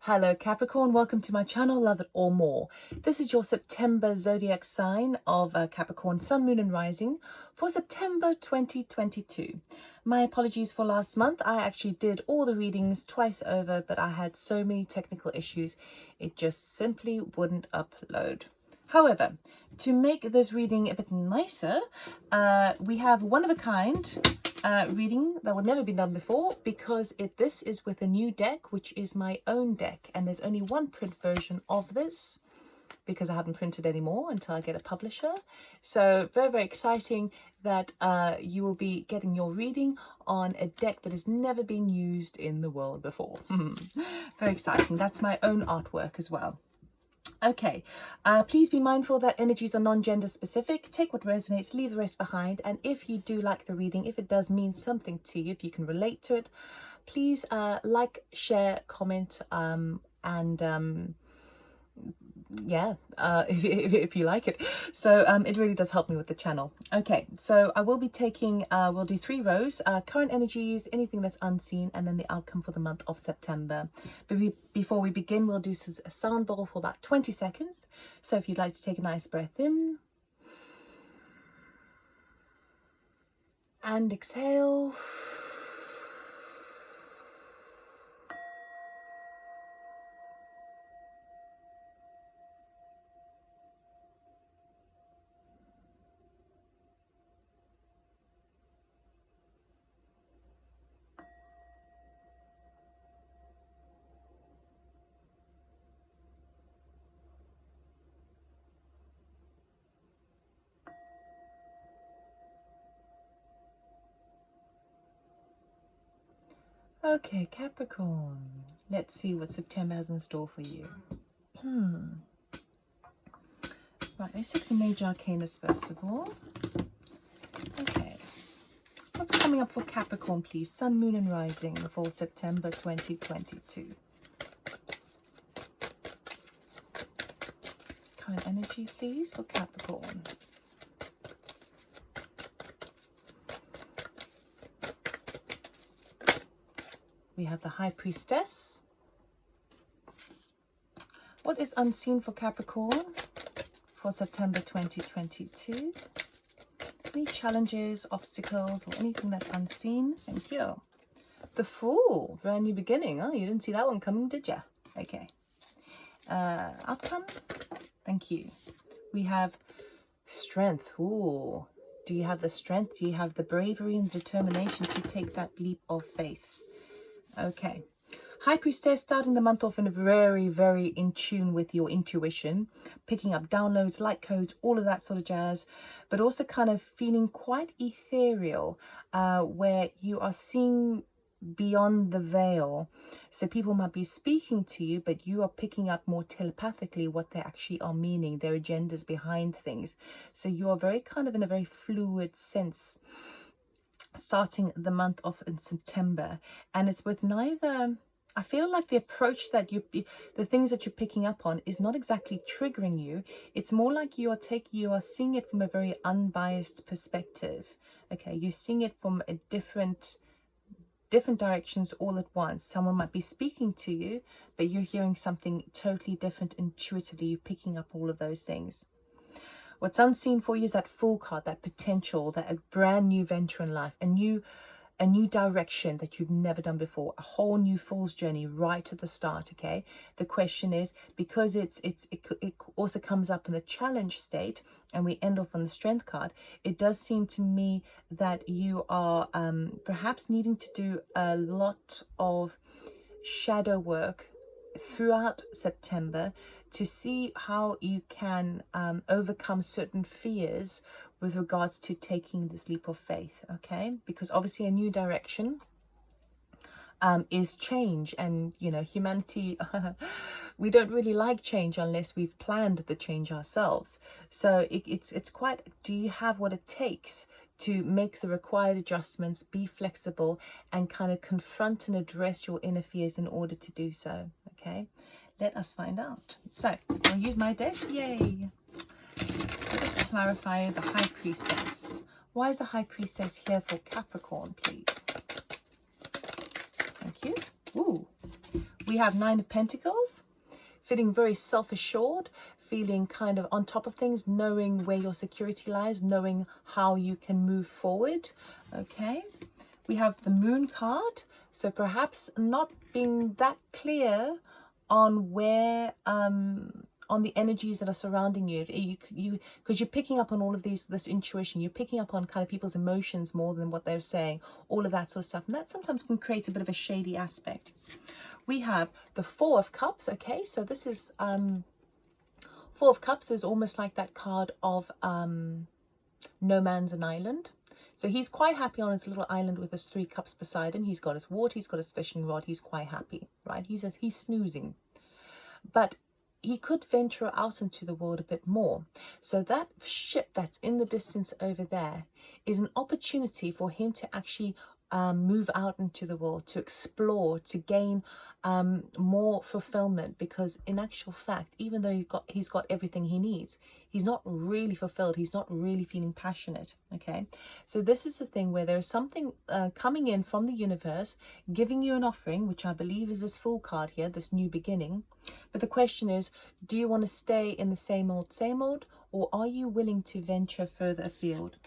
Hello Capricorn, welcome to my channel, Love It or More. This is your September zodiac sign of Capricorn, Sun, Moon and Rising for September 2022. My apologies for last month. I actually did all the readings twice over, but I had so many technical issues, it just simply wouldn't upload. However, to make this reading a bit nicer, we have one of a kind reading that would never be done before, because this is with a new deck, which is my own deck, and there's only one print version of this because I haven't printed any more until I get a publisher. So very, very exciting that you will be getting your reading on a deck that has never been used in the world before. Very exciting. That's my own artwork as well. Okay, please be mindful that energies are non-gender specific. Take what resonates, leave the rest behind. And if you do like the reading, if it does mean something to you, if you can relate to it, please like, share, comment, yeah, if you like it. So it really does help me with the channel. Okay, so I will be taking, we'll do 3 rows, current energies, anything that's unseen, and then the outcome for the month of September. But before we begin, we'll do a sound bowl for about 20 seconds. So if you'd like to take a nice breath in and exhale. Okay, Capricorn, let's see what September has in store for you. Right, let's take some major arcanas first of all. Okay, what's coming up for Capricorn, please? Sun, Moon and Rising for September 2022. Current energy, please, for Capricorn. We have the High Priestess. What is unseen for Capricorn for September 2022? Any challenges, obstacles, or anything that's unseen? Thank you. The Fool, brand new beginning. Oh, you didn't see that one coming, did you? Okay. Outcome? Thank you. We have Strength. Ooh. Do you have the strength? Do you have the bravery and determination to take that leap of faith? Okay. High Priestess, starting the month off in a very, very in tune with your intuition, picking up downloads, light codes, all of that sort of jazz, but also kind of feeling quite ethereal, where you are seeing beyond the veil. So people might be speaking to you, but you are picking up more telepathically what they actually are meaning, their agendas behind things. So you are very kind of in a very fluid sense, starting the month off in September. And it's with neither, I feel like the approach that the things that you're picking up on is not exactly triggering you. It's more like you are seeing it from a very unbiased perspective. Okay, you're seeing it from a different directions all at once. Someone might be speaking to you, but you're hearing something totally different intuitively. You're picking up all of those things. What's unseen for you is that Fool card, that potential, that a brand new venture in life, a new direction that you've never done before, a whole new Fool's journey right at the start. Okay, the question is, because it also comes up in the challenge state, and we end off on the Strength card, it does seem to me that you are perhaps needing to do a lot of shadow work throughout September to see how you can overcome certain fears with regards to taking this leap of faith. Okay, because obviously a new direction is change, and you know, humanity we don't really like change unless we've planned the change ourselves. So it's quite, do you have what it takes to make the required adjustments, be flexible, and kind of confront and address your inner fears in order to do so? Okay, let us find out. So I'll use my deck. Yay. Let's clarify the High Priestess. Why is the High Priestess here for Capricorn, please? Thank you. Ooh, We have Nine of Pentacles, feeling very self-assured, feeling kind of on top of things, knowing where your security lies, knowing how you can move forward. Okay, we have the Moon card, so perhaps not being that clear on where on the energies that are surrounding you, because you're picking up on all of this intuition, you're picking up on kind of people's emotions more than what they're saying, all of that sort of stuff, and that sometimes can create a bit of a shady aspect. We have the Four of Cups. Okay, so this is Four of Cups is almost like that card of no man's an island. So he's quite happy on his little island with his 3 cups beside him. He's got his water, he's got his fishing rod, he's quite happy, right? He's snoozing. But he could venture out into the world a bit more. So that ship that's in the distance over there is an opportunity for him to actually move out into the world, to explore, to gain more fulfillment, because in actual fact, even though he's got everything he needs, he's not really fulfilled, he's not really feeling passionate. Okay, so this is the thing where there's something coming in from the universe, giving you an offering, which I believe is this Fool card here, this new beginning. But the question is, do you want to stay in the same old, or are you willing to venture further afield?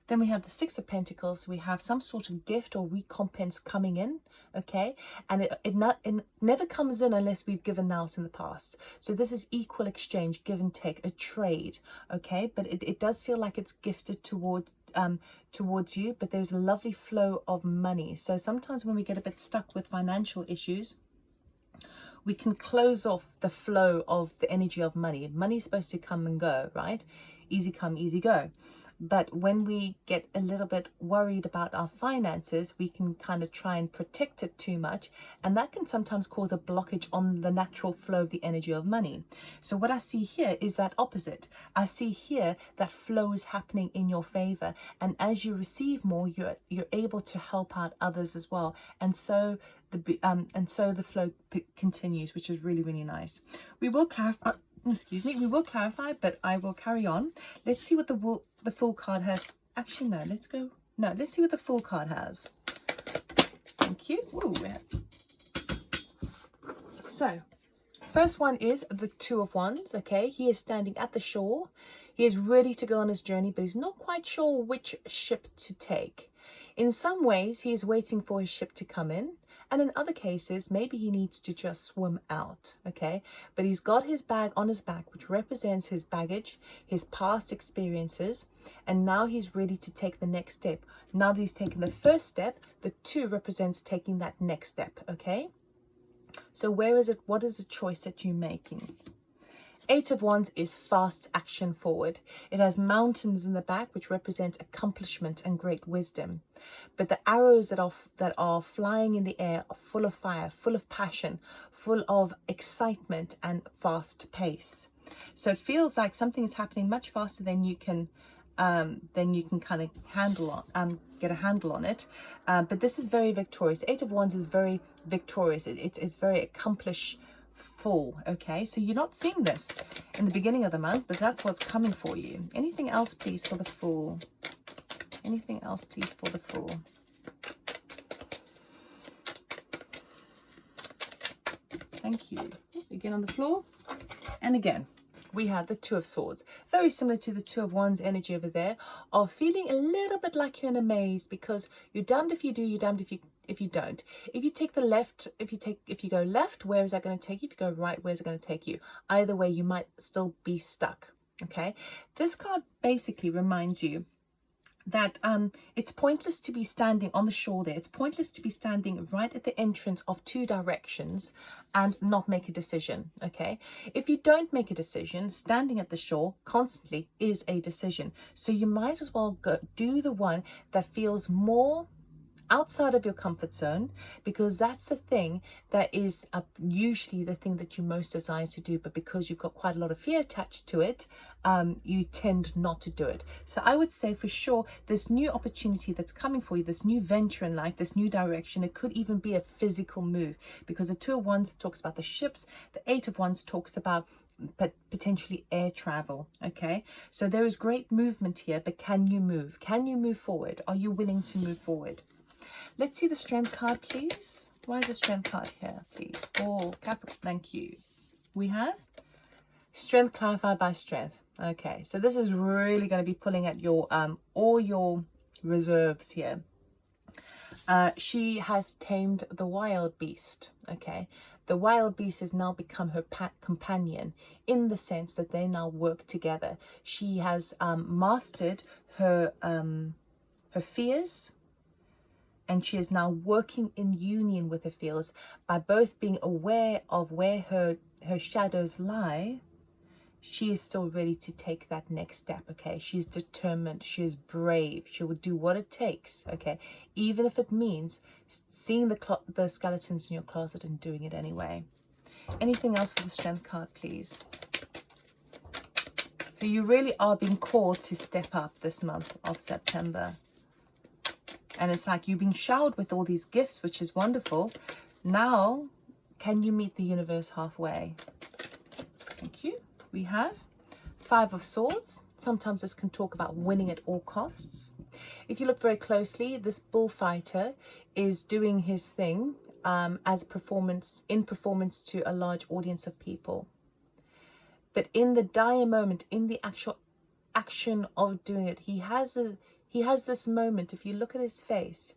Then we have the Six of Pentacles. We have some sort of gift or recompense coming in, okay? And it never comes in unless we've given out in the past. So this is equal exchange, give and take, a trade, okay? But it does feel like it's gifted towards you, but there's a lovely flow of money. So sometimes when we get a bit stuck with financial issues, we can close off the flow of the energy of money. Money is supposed to come and go, right? Easy come, easy go. But when we get a little bit worried about our finances, we can kind of try and protect it too much. And that can sometimes cause a blockage on the natural flow of the energy of money. So what I see here is that opposite. I see here that flow is happening in your favor. And as you receive more, you're able to help out others as well. And so the flow continues, which is really, really nice. We will clarify. Excuse me, we will clarify, but I will carry on. Let's see what the Fool card has. Actually, no, let's see what the Fool card has. Thank you. Ooh. So, first one is the Two of Wands, okay? He is standing at the shore. He is ready to go on his journey, but he's not quite sure which ship to take. In some ways, he is waiting for his ship to come in. And in other cases, maybe he needs to just swim out, okay? But he's got his bag on his back, which represents his baggage, his past experiences, and now he's ready to take the next step. Now that he's taken the first step, the 2 represents taking that next step, okay? So where is it? What is the choice that you're making? 8 of Wands is fast action forward. It has mountains in the back, which represents accomplishment and great wisdom. But the arrows that are flying in the air are full of fire, full of passion, full of excitement and fast pace. So it feels like something is happening much faster than you can kind of get a handle on it. But this is very victorious. 8 of Wands is very victorious. It's very accomplished. Full, okay? So you're not seeing this in the beginning of the month, but that's what's coming for you. Anything else, please, for the Fool? Anything else, please, for the Fool? Thank you. Again on the floor. And again, we have the Two of Swords. Very similar to the Two of Wands energy over there, of feeling a little bit like you're in a maze, because you're damned if you do, you're damned if you don't. If you take the left, if you go left, where is that going to take you? If you go right, where is it going to take you? Either way, you might still be stuck. Okay, this card basically reminds you that it's pointless to be standing on the shore there. It's pointless to be standing right at the entrance of 2 directions and not make a decision, okay? If you don't make a decision, standing at the shore constantly is a decision. So you might as well go do the one that feels more outside of your comfort zone, because that's the thing that is usually the thing that you most desire to do, but because you've got quite a lot of fear attached to it, you tend not to do it. So I would say for sure, this new opportunity that's coming for you, this new venture in life, this new direction, it could even be a physical move, because the Two of Wands talks about the ships, the 8 of Wands talks about potentially air travel, okay? So there is great movement here, but can you move? Can you move forward? Are you willing to move forward? Let's see the Strength card, please. Why is the Strength card here, please? Oh, Capricorn, thank you. We have Strength clarified by Strength. Okay, so this is really going to be pulling at your all your reserves here. She has tamed the wild beast. Okay, the wild beast has now become her companion, in the sense that they now work together. She has mastered her fears, and she is now working in union with her fears by both being aware of where her shadows lie. She is still ready to take that next step. Okay, she's determined, she is brave, she will do what it takes. Okay, even if it means seeing the skeletons in your closet and doing it anyway. Anything else for the Strength card, please? So you really are being called to step up this month of September. And it's like you've been showered with all these gifts, which is wonderful. Now, can you meet the universe halfway? Thank you. We have Five of Swords. Sometimes this can talk about winning at all costs. If you look very closely, this bullfighter is doing his thing as performance to a large audience of people. But in the dire moment, in the actual action of doing it, he has this moment. If you look at his face,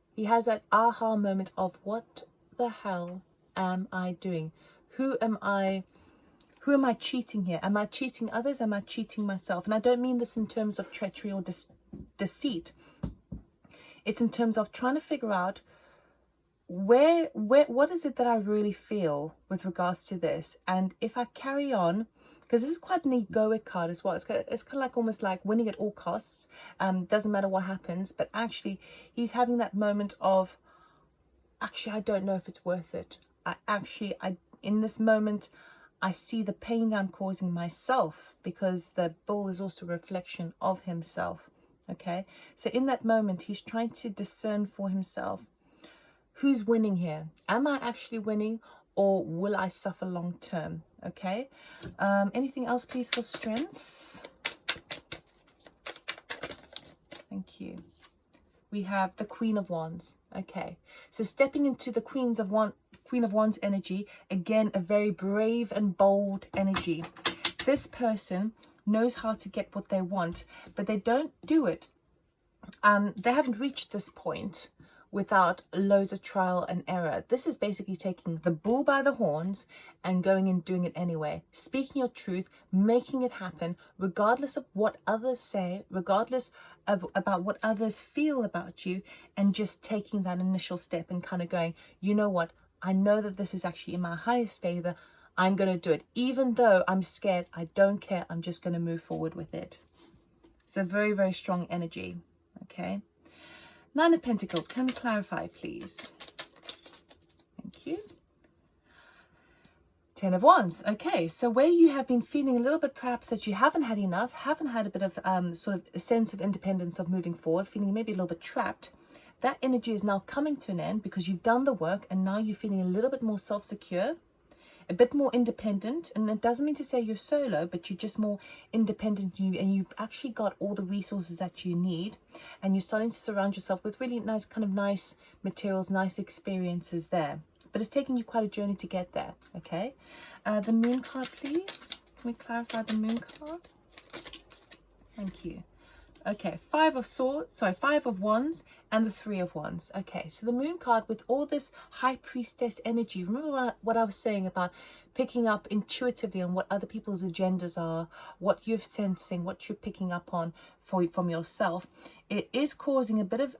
he has that aha moment of, what the hell am I doing? Who am I cheating here? Am I cheating others? Am I cheating myself? And I don't mean this in terms of treachery or deceit. It's in terms of trying to figure out what is it that I really feel with regards to this. And if I carry on, because this is quite an egoic card as well. It's kind of like almost like winning at all costs. Doesn't matter what happens. But actually, he's having that moment of, actually, I don't know if it's worth it. In this moment, I see the pain that I'm causing myself, because the bull is also a reflection of himself. Okay, so in that moment, he's trying to discern for himself, who's winning here? Am I actually winning, or will I suffer long term? Okay, anything else, please, for Strength? Thank you. We have the Queen of Wands. Okay, so stepping into the Queen of Wands energy, again, a very brave and bold energy. This person knows how to get what they want, but they don't do it. They haven't reached this point without loads of trial and error. This is basically taking the bull by the horns and going and doing it anyway. Speaking your truth, making it happen, regardless of what others say, regardless of about what others feel about you, and just taking that initial step and kind of going, you know what? I know that this is actually in my highest favor. I'm going to do it. Even though I'm scared, I don't care. I'm just going to move forward with it. So very, very strong energy. Okay. Nine of Pentacles. Can we clarify, please? Thank you. Ten of Wands. Okay. So where you have been feeling a little bit perhaps that you haven't had enough, haven't had a bit of sort of a sense of independence of moving forward, feeling maybe a little bit trapped, that energy is now coming to an end because you've done the work, and now you're feeling a little bit more self-secure, a bit more independent. And it doesn't mean to say you're solo, but you're just more independent, and you've actually got all the resources that you need, and you're starting to surround yourself with really nice materials, nice experiences there. But it's taking you quite a journey to get there. Okay, the Moon card, please. Can we clarify the Moon card? Thank you. Okay, Five of Wands and the Three of Wands. Okay, so the Moon card with all this High Priestess energy. Remember what I was saying about picking up intuitively on what other people's agendas are, what you're sensing, what you're picking up on from yourself. It is causing a bit of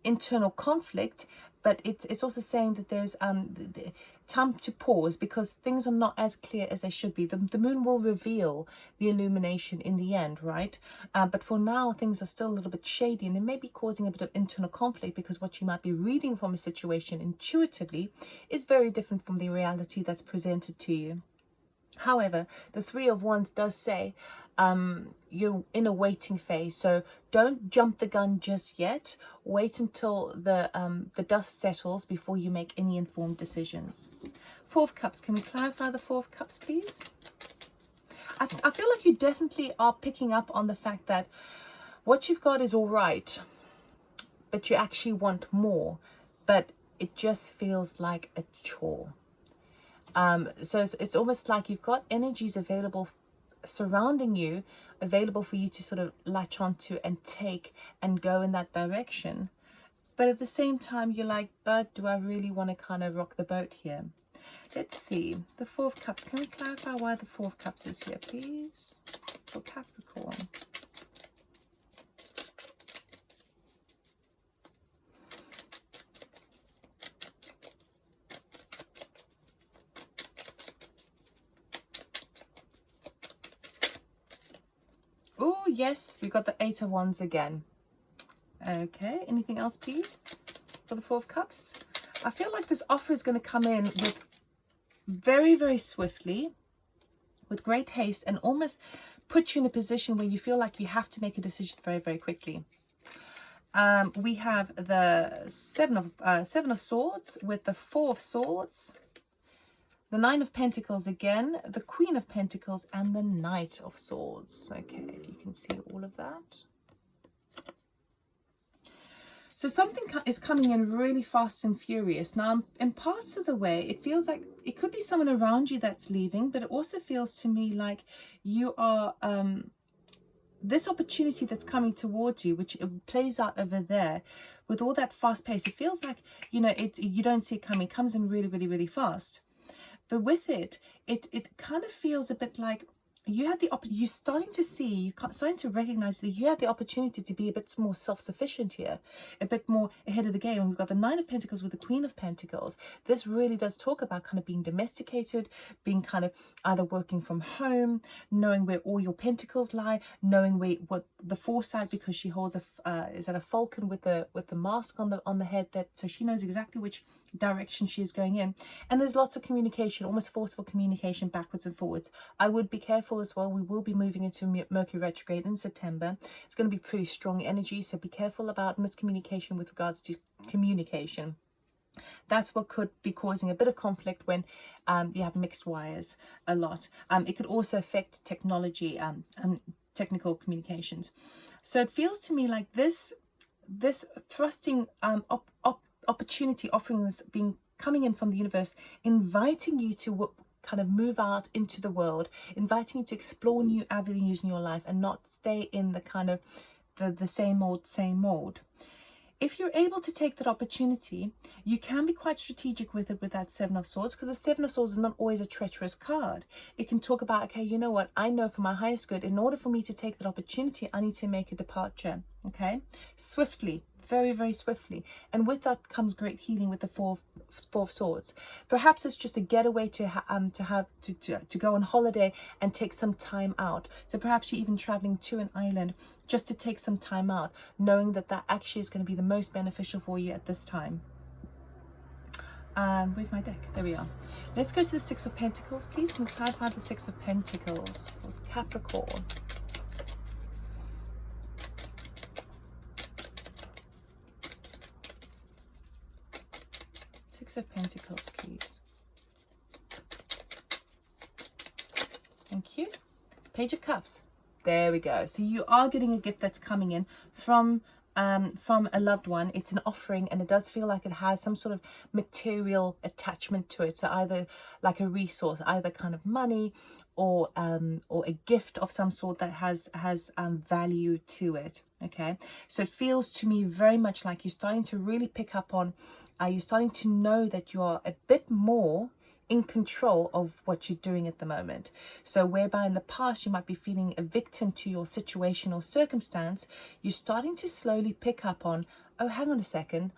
internal conflict, but it's also saying that there's time to pause, because things are not as clear as they should be. The moon will reveal the illumination in the end, right? But for now, things are still a little bit shady, and it may be causing a bit of internal conflict, because what you might be reading from a situation intuitively is very different from the reality that's presented to you. However, the Three of Wands does say you're in a waiting phase, so don't jump the gun just yet. Wait until the dust settles before you make any informed decisions. Four of Cups. Can we clarify the Four of Cups, please? I feel like you definitely are picking up on the fact that what you've got is all right, but you actually want more, but it just feels like a chore. So it's almost like you've got energies available surrounding you, available for you to sort of latch onto and take and go in that direction. But at the same time, you're like, but do I really want to kind of rock the boat here? Let's see. The Four of Cups. Can we clarify why the Four of Cups is here, please? For Capricorn. Oh, yes. We've got the Eight of Wands again. Okay. Anything else, please? For the Four of Cups. I feel like this offer is going to come in with very, very swiftly, with great haste, and almost put you in a position where you feel like you have to make a decision very, very quickly. We have the Seven of Swords with the Four of Swords, the Nine of Pentacles again, the Queen of Pentacles, and the Knight of Swords. Okay, if you can see all of that. So something is coming in really fast and furious. Now, in parts of the way, it feels like it could be someone around you that's leaving, but it also feels to me like you are, this opportunity that's coming towards you, which it plays out over there with all that fast pace. It feels like, you know, you don't see it coming. It comes in really, really, really fast. But with it kind of feels a bit like you had you're starting to see, you're starting to recognize that you have the opportunity to be a bit more self-sufficient here, a bit more ahead of the game. And we've got the Nine of Pentacles with the Queen of Pentacles. This really does talk about kind of being domesticated, being kind of either working from home, knowing where all your pentacles lie, knowing what the foresight, because she holds is that a falcon with the mask on the head, that so she knows exactly which direction she is going in. And there's lots of communication, almost forceful communication backwards and forwards. I would be careful as well. We will be moving into Mercury Retrograde in September. It's going to be pretty strong energy, so be careful about miscommunication with regards to communication. That's what could be causing a bit of conflict when you have mixed wires a lot. It could also affect technology and technical communications. So it feels to me like this thrusting opportunity, offering this, coming in from the universe, inviting you to kind of move out into the world, inviting you to explore new avenues in your life and not stay in the kind of the same old. If you're able to take that opportunity, you can be quite strategic with it, with that Seven of Swords, because the Seven of Swords is not always a treacherous card. It can talk about, okay, you know what, I know for my highest good, in order for me to take that opportunity, I need to make a departure, okay? Swiftly, very, very swiftly. And with that comes great healing with the Four of Swords. Perhaps it's just a getaway to go on holiday and take some time out. So perhaps you're even traveling to an island just to take some time out, knowing that actually is going to be the most beneficial for you at this time. Where's my deck? There we are. Let's go to the Six of Pentacles, please. Can we clarify the Six of Pentacles with Capricorn? Six of Pentacles, please. Thank you. Page of Cups. There we go. So you are getting a gift that's coming in from a loved one. It's an offering, and it does feel like it has some sort of material attachment to it. So either like a resource, either kind of money or a gift of some sort that has value to it. Okay, so it feels to me very much like you're starting to really pick up on, you're starting to know that you are a bit more in control of what you're doing at the moment. So whereby in the past you might be feeling a victim to your situation or circumstance, you're starting to slowly pick up on, oh, hang on a second,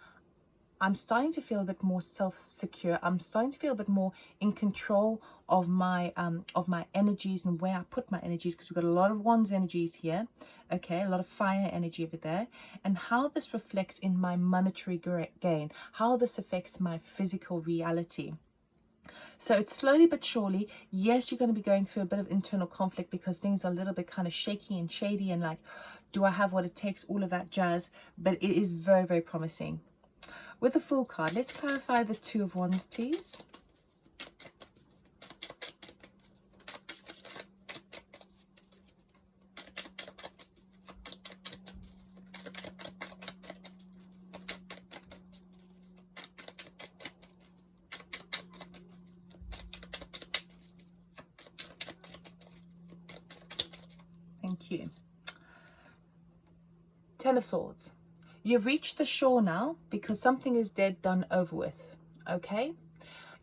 I'm starting to feel a bit more self-secure. I'm starting to feel a bit more in control of my energies and where I put my energies, because we've got a lot of Wands energies here, okay, a lot of fire energy over there, and how this reflects in my monetary gain, how this affects my physical reality. So it's slowly but surely, yes, you're going to be going through a bit of internal conflict because things are a little bit kind of shaky and shady and like, do I have what it takes, all of that jazz, but it is very, very promising. With the Fool card, let's clarify the Two of Wands, please. Thank you. Ten of Swords. You've reached the shore now because something is dead, done, over with. Okay?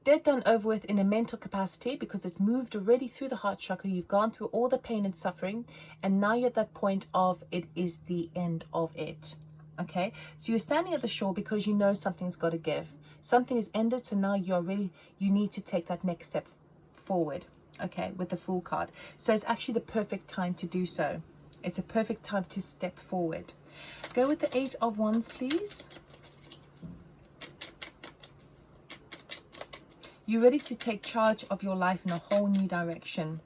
Dead, done, over with in a mental capacity because it's moved already through the heart chakra. You've gone through all the pain and suffering, and now you're at that point of it is the end of it. Okay? So you're standing at the shore because you know something's got to give. Something is ended, so now you're ready. You need to take that next step forward. Okay? With the Fool card. So it's actually the perfect time to do so. It's a perfect time to step forward. Go with the 8 of Wands, please. You're ready to take charge of your life in a whole new direction.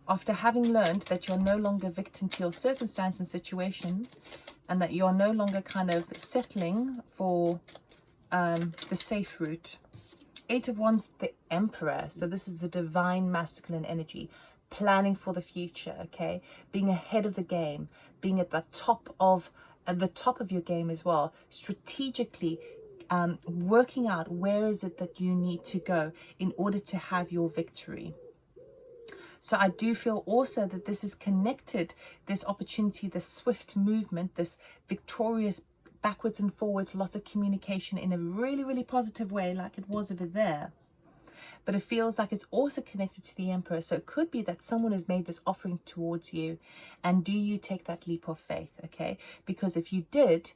After having learned that you're no longer victim to your circumstance and situation, and that you're no longer kind of settling for the safe route. 8 of Wands, the Emperor. So this is the divine masculine energy. Planning for the future, okay? Being ahead of the game. Being at the top of your game as well. Strategically working out where is it that you need to go in order to have your victory. So I do feel also that this is connected, this opportunity, this swift movement, this victorious backwards and forwards, lots of communication in a really, really positive way like it was over there. But it feels like it's also connected to the Emperor. So it could be that someone has made this offering towards you. And do you take that leap of faith, okay? Because if you did,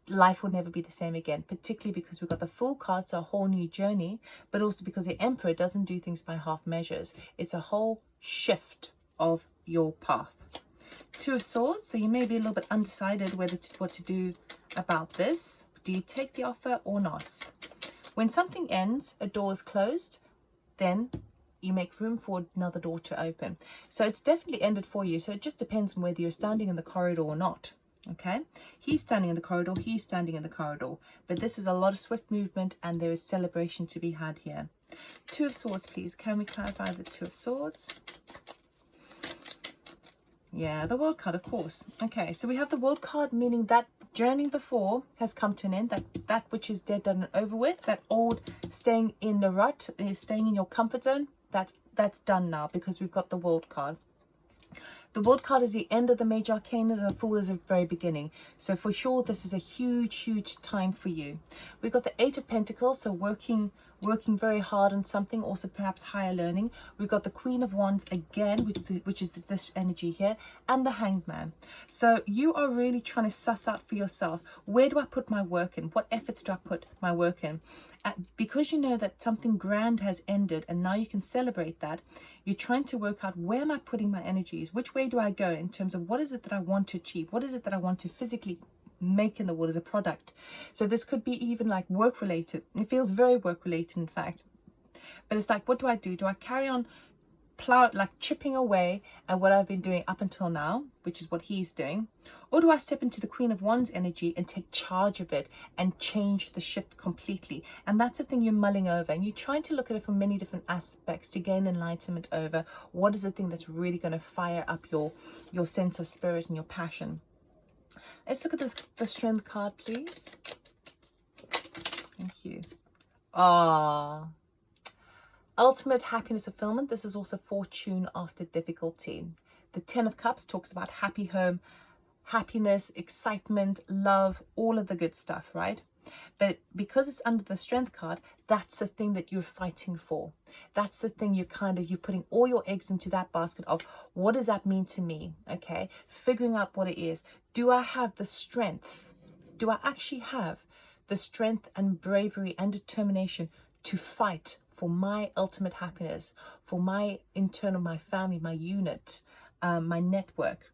life will never be the same again, particularly because we've got the Fool card, so a whole new journey, but also because the Emperor doesn't do things by half measures. It's a whole shift of your path. 2 of Swords, so you may be a little bit undecided what to do about this. Do you take the offer or not? When something ends, a door is closed, then you make room for another door to open. So it's definitely ended for you. So it just depends on whether you're standing in the corridor or not. Okay, he's standing in the corridor, he's standing in the corridor, but this is a lot of swift movement and there is celebration to be had here. 2 of Swords, please. Can we clarify the 2 of Swords? Yeah, the World card, of course. Okay, so we have the World card, meaning that journey before has come to an end. That which is dead, done, and over with. That old staying in the rut, staying in your comfort zone, that's done now because we've got the World card. The World card is the end of the Major Arcana. The Fool is the very beginning. So for sure, this is a huge, huge time for you. We've got the 8 of Pentacles, so working very hard on something, also perhaps higher learning. We've got the Queen of Wands again, which is this energy here, and the Hanged Man. So you are really trying to suss out for yourself, where do I put my work in? What efforts do I put my work in? Because you know that something grand has ended and now you can celebrate that, you're trying to work out, where am I putting my energies? Which way do I go in terms of what is it that I want to achieve? What is it that I want to physically make in the world as a product? So this could be even like work related. It feels very work related, in fact. But it's like, what do I do? Do I carry on chipping away at what I've been doing up until now, which is what he's doing? Or do I step into the Queen of Wands energy and take charge of it and change the ship completely? And that's the thing you're mulling over, and you're trying to look at it from many different aspects to gain enlightenment over what is the thing that's really going to fire up your sense of spirit and your passion. Let's look at the Strength card, please. Thank you. Ultimate happiness fulfillment. This is also fortune after difficulty. The 10 of Cups talks about happy home, happiness, excitement, love, all of the good stuff, right? But because it's under the Strength card, that's the thing that you're fighting for. That's the thing you're putting all your eggs into that basket of, what does that mean to me? Okay, figuring out what it is. Do I have the strength? Do I actually have the strength and bravery and determination to fight for my ultimate happiness, for my internal, my family, my unit, my network?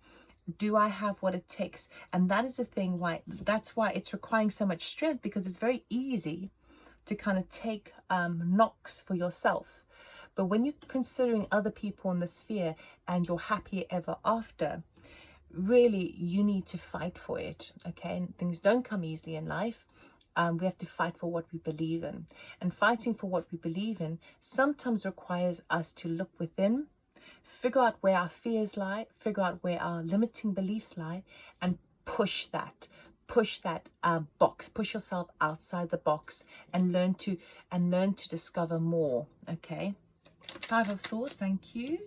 Do I have what it takes? And that is the thing, that's why it's requiring so much strength, because it's very easy to kind of take knocks for yourself. But when you're considering other people in the sphere and you're happy ever after, really you need to fight for it, okay? And things don't come easily in life. We have to fight for what we believe in. And fighting for what we believe in sometimes requires us to look within, figure out where our fears lie, figure out where our limiting beliefs lie, and push that box, push yourself outside the box, and learn to discover more. Okay, 5 of Swords, thank you.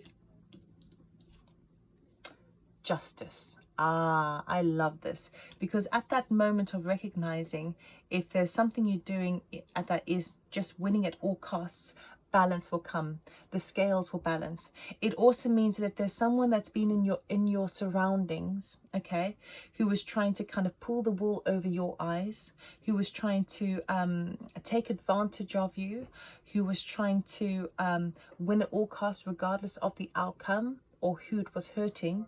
justice. Ah, I love this, because at that moment of recognizing, if there's something you're doing that is just winning at all costs, balance will come. The scales will balance. It also means that if there's someone that's been in your surroundings, okay, who was trying to kind of pull the wool over your eyes, who was trying to take advantage of you, who was trying to win at all costs regardless of the outcome or who it was hurting,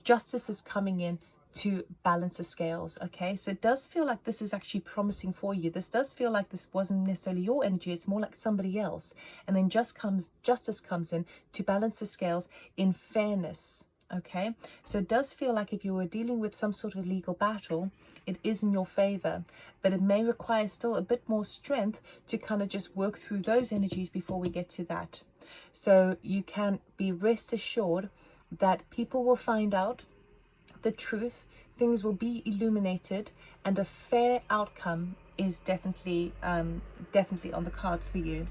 justice is coming in to balance the scales. Okay, so it does feel like this is actually promising for you. This does feel like this wasn't necessarily your energy, it's more like somebody else, and then justice comes in to balance the scales in fairness. Okay, so it does feel like if you were dealing with some sort of legal battle, it is in your favor, but it may require still a bit more strength to kind of just work through those energies before we get to that. So you can be rest assured that people will find out the truth, things will be illuminated, and a fair outcome is definitely on the cards for you.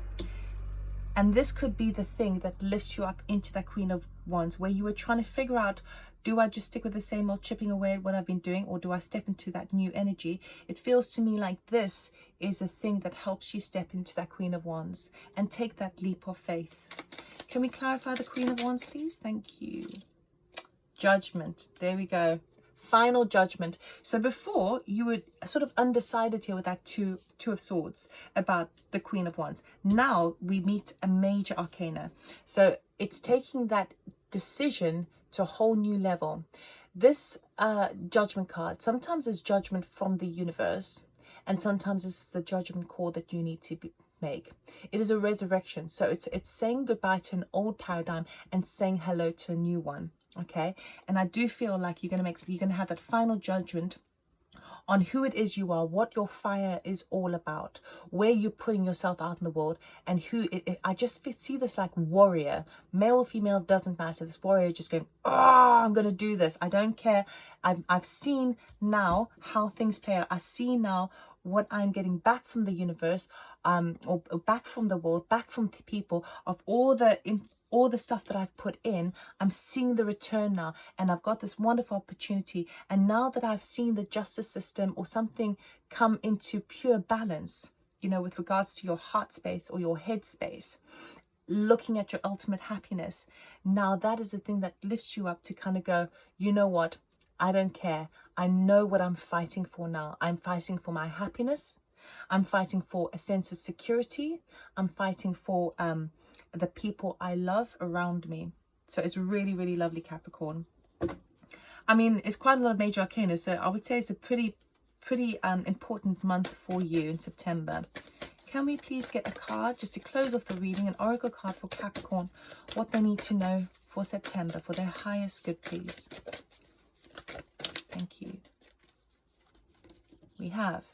And this could be the thing that lifts you up into that Queen of Wands, where you were trying to figure out, do I just stick with the same old chipping away at what I've been doing, or do I step into that new energy? It feels to me like this is a thing that helps you step into that Queen of Wands and take that leap of faith. Can we clarify the Queen of Wands, please? Thank you. Judgment. There we go. Final judgment. So before, you were sort of undecided here with that two of swords about the Queen of Wands. Now we meet a major arcana. So it's taking that decision to a whole new level. This judgment card sometimes is judgment from the universe, and sometimes it's the judgment call that you need to make. It is a resurrection. So it's saying goodbye to an old paradigm and saying hello to a new one. Okay, and I do feel like you're gonna have that final judgment on who it is you are, what your fire is all about, where you're putting yourself out in the world, and I just see this like warrior, male or female, doesn't matter. This warrior just going, oh, I'm gonna do this. I don't care. I've seen now how things play out. I see now what I'm getting back from the universe, or back from the world, back from the people, of all the stuff that I've put in. I'm seeing the return now, and I've got this wonderful opportunity. And now that I've seen the justice system or something come into pure balance, you know, with regards to your heart space or your head space, looking at your ultimate happiness, now that is the thing that lifts you up to kind of go, you know what, I don't care. I know what I'm fighting for now. I'm fighting for my happiness. I'm fighting for a sense of security. I'm fighting for the people I love around me. So it's really, really lovely, Capricorn. I mean, it's quite a lot of major arcana, so I would say it's a pretty important month for you in September. Can we please get a card just to close off the reading, an oracle card for Capricorn, what they need to know for September, for their highest good, please? Thank you. We have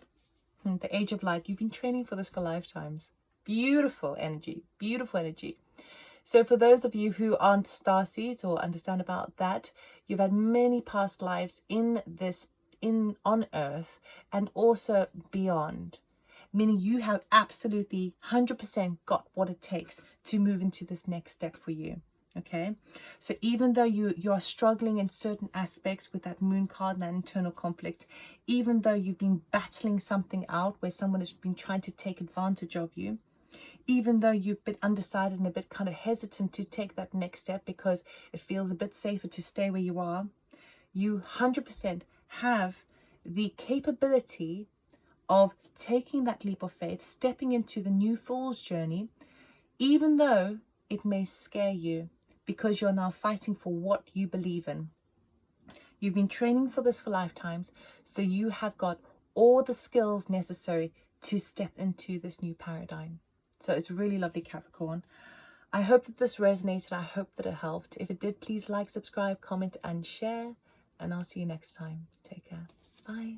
the Age of Light. You've been training for this for lifetimes. Beautiful energy, beautiful energy. So for those of you who aren't starseeds or understand about that, you've had many past lives on Earth and also beyond, meaning you have absolutely 100% got what it takes to move into this next step for you. Okay, so even though you are struggling in certain aspects with that moon card and that internal conflict, even though you've been battling something out where someone has been trying to take advantage of you, even though you've been undecided and a bit kind of hesitant to take that next step because it feels a bit safer to stay where you are, you 100% have the capability of taking that leap of faith, stepping into the new fool's journey, even though it may scare you, because you're now fighting for what you believe in. You've been training for this for lifetimes, so you have got all the skills necessary to step into this new paradigm. So it's really lovely, Capricorn. I hope that this resonated. I hope that it helped. If it did, please like, subscribe, comment, and share. And I'll see you next time. Take care. Bye.